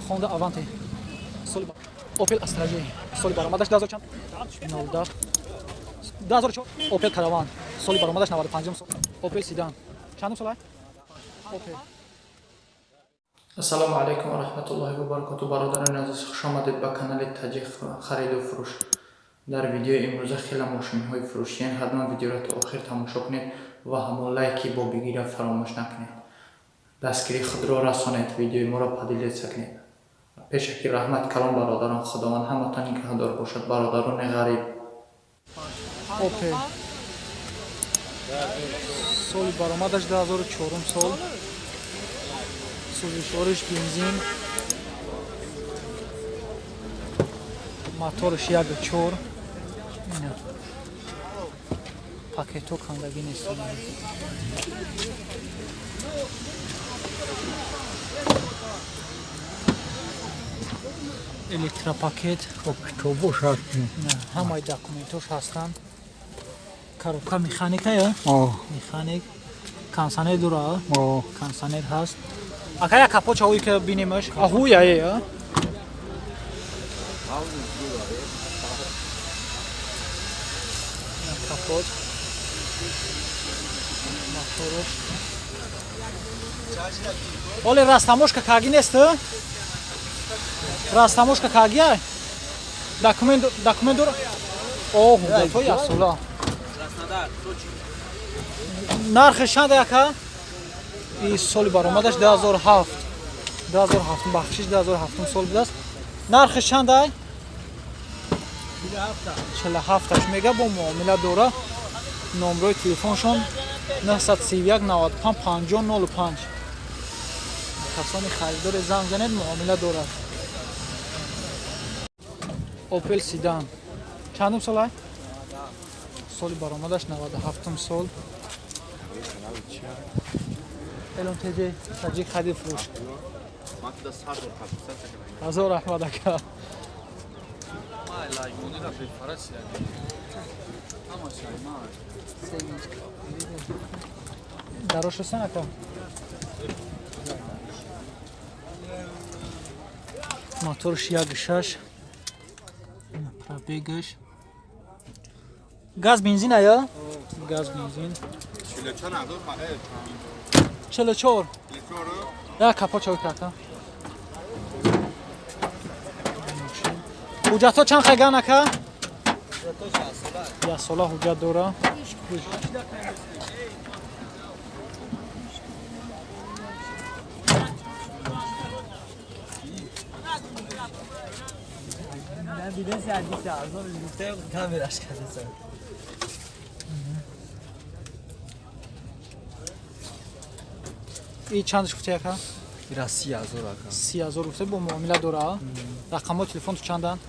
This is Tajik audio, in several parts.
Honda Avanti. Opel Astra J. Соли баромадаш 2000 чанд? 010. 2004. Opel Caravan. Соли баромадаш 95 сол. Opel Sedan. Чандум сол ай? Opel. Ассалому алейкум ва рахматуллоҳи ва баракатуҳ. Бародарони азиз, хуш омадед ба канали Таҷик хариду фурӯш. Дар видеои имрӯза хеле мошинҳои фурӯшиен. Ҳатман видеоро то охир тамошо кунед ва ҳамон лайки бо бигира фаромӯш накунед. Дастгири худро расонед, видеои моро падилед сакнед. Пешаки раҳмат калом бародарон, худованд ҳаматон нигаҳдор бошад. Бародарони ғариб. Opel. Соли баромадаш 2004 сол. Сӯзишвориш бензин. Моториш 1.4. Ина пакето кандагӣ нест. Электропакет. Ҳамаи документош ҳастанд. Коробка механика ё? Механик. Кондиционер дора? Кондиционер ҳаст. Ака як капот чавои ки бинемаш. Аҳуя ё? Капот. Моторош. Оле растамошка каги нест? Растамошка каги ай? Документ дора? Оҳ, то ясола. Нархи чанда яка? И соли баромадаш 2007. 2007 бахшиш 2007 сол будааст. Нархи чанда ай? 47 мега бо муомила дора. Номерои телефоншон 931 95 5005. касони харидори занг занед, муомила дорад. Opel Sedan. Чандум сол ай? Соли баромадаш 97 сол. Элон теҷе Таҷик хариду фурӯш. Ҳазор раҳмат ака. Дарош ҳастан ака? Моториш 1.6. Пробегаш. Газ бензин ая? Газ бензин. 44. Я капот чавои ака. ҳуҷҷатҳо чанд хаган ака? Я сола ҳуҷҷат дора. ин чандаш гуфтӣ ака? 30,000 ака. 30,000 гуфтӣ, бо муомила дора? Рақамҳои телефонту чанданд?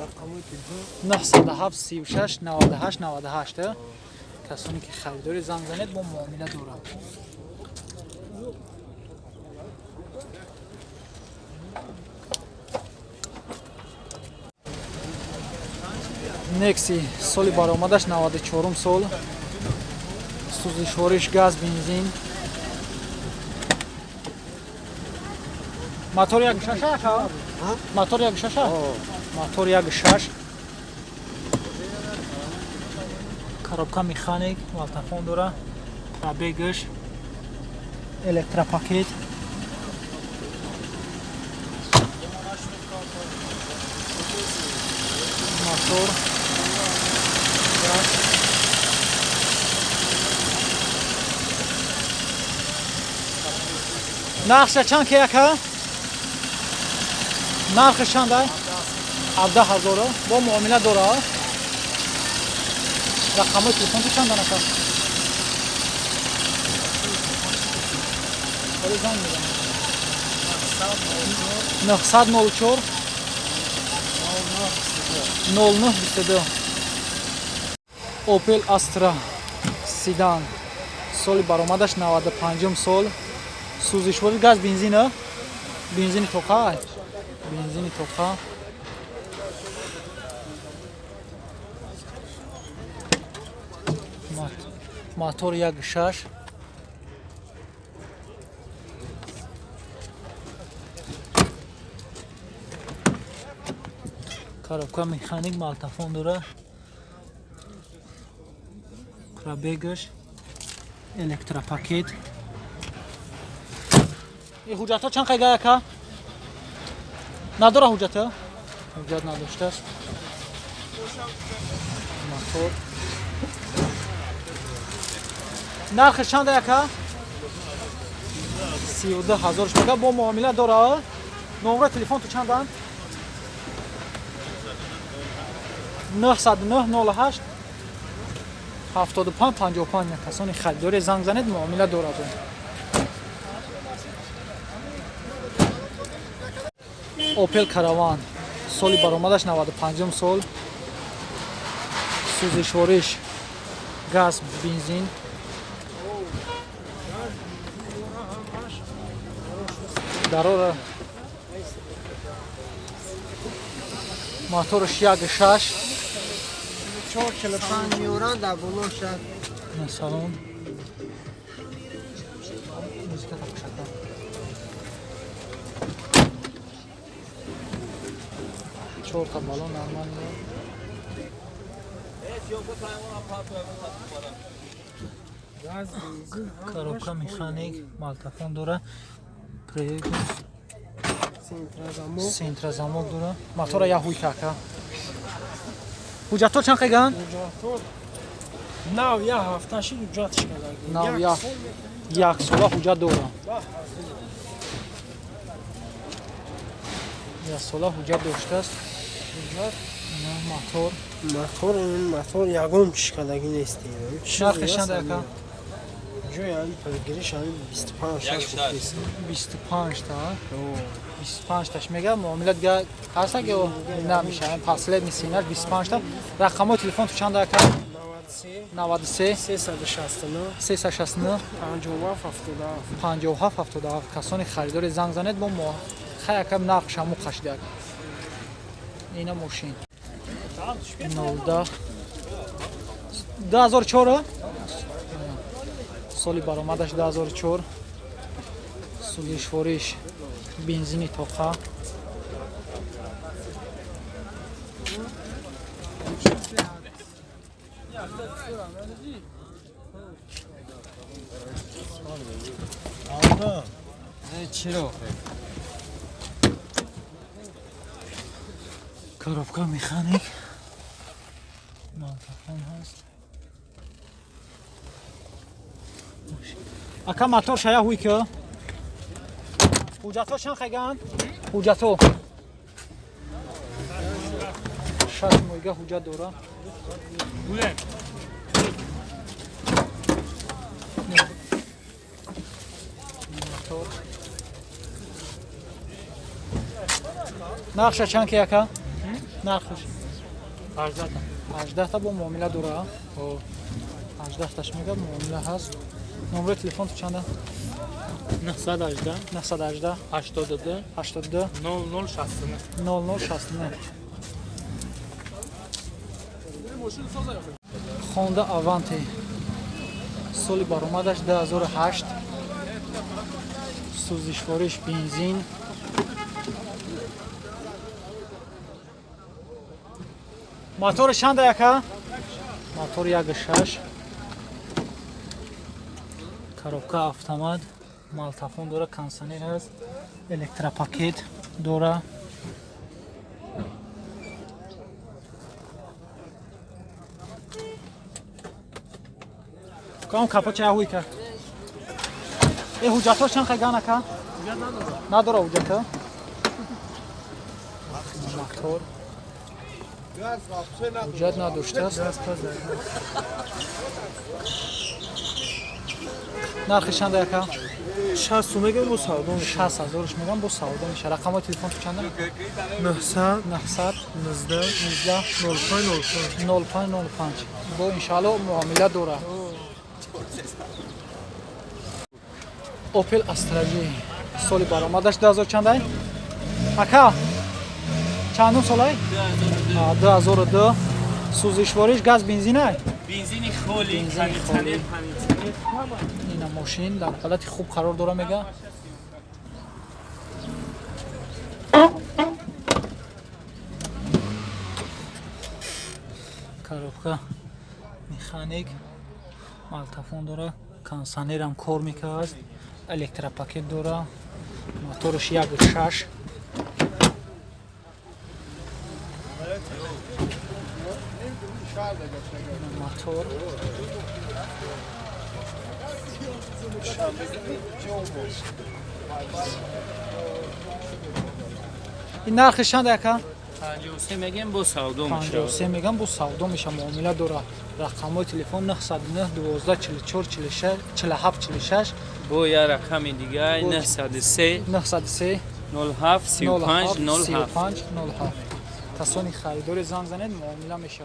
Рақамҳои телефон 907 36 98 98. Касоне ки харидори занг занед, бо муомила дора. Nexi соли баромадаш 94 сол. Сӯзишвориш газ бензин. Мотор 1.6 ака? Мотор 1.6? Мотор 1.6. Коробка механик, валтафон дора. Пробегаш. Электропакет. Мотор. Нархша чанд ки ака? Нархи чанд ай? 17,000 бо муомила дора. Рақамҳои телефонту чандан ака? Оли занг мезанам. 904 0922. Opel Astra Sedan. Соли баромадаш 95 сол. Сӯзишвори газ бензина? Бензини тоқа ай? Бензини тоқа. Мотор 1.6. коробка механик малтафон дора, пробегаш, электропакет. این حجت ها چند خیلی که؟ نداره حجت ها؟ حجت نداشته است موتور نرخش چند که؟ 32,000 میگه با معامله داره نمره تلفن تو چند دن؟ 909 08 75 55 کسانی خریداری زنگ زنید معامله داره Opel Caravan соли баромадаш 95 сол сӯзишвориш газ бензин дарора моторш 1.6 45 میوران در بلوشت салон музыка так шатна чорта балон нормально газ бензин коробка механик малтафон дора проект синтразамок синтразамок дора мотора яҳуй кака ҳуҷҷатҳо чанд қеган нав я ҳафташи ҳуҷҷатш кардагӣ нав як сола ҳуҷҷат дора як сола ҳуҷҷат доштааст мотор мотор ягон чишкадагӣ нест нархи чанд ака ҷоян гиришан 25 та 25 таш мега муомила дига ҳаста ки намешавад паслед мисинаш 25 та рақамҳои телефон ту чанд ака 93 369 57 77 касони харидори занг занед бо мо хаякам нақшаму қашидак ина мошин 2004 соли баромадаш 2004 сӯзишвориш бензини тоқа чиро коробка механик малтафон ҳаст ака мотор шая ҳуй ки ҳуҷҷатҳо чанд қеган ҳуҷҷатҳо 6 моҳига ҳуҷҷат дора мотор нақша чанд ки ака нархш 18 та бо муомила дора 18 таш мега муомила ҳаст номери телефон ту чанда 918 918 82 82 0069 0069 Honda Avanti соли баромадаш 2008 сӯзишвориш бензин мотори чанда яка мотор 1.6 коробка автомат малтафон дора кондиционер ҳаст электропакет дора кам капа чая ҳуй ка э ҳуҷҷатҳо чанд қеган ака надора ҳуҷҷата мотор ҳуҷҷат надоштааст нархи чанда яка 60 мегам бо савдо 60,000 мегам бо савдо меша рақамҳои телефон ту чанда 900 900 0505 бо иншоалло муомила дора Opel Astra J соли баромадаш 2000 чандай ака чандум солай 2002 сӯзишвориш газ бензинай бензини холи ина мошин дар ҳолати хуб қарор дора мега коробка механик, малтафон дора, кондиционерам кор мекард, электропакет дора, моторш 1.6. мотор. این نرخش چند دقیقه؟ 53 میگم با سودو میشه 53 میگم با سودا میشه معامله داره رقم‌های تلفن 909 12 44 46 47 46 با یه رقم دیگه 903 903 07 35 07 07 کسانی خریدار زنگ زنید معامله میشه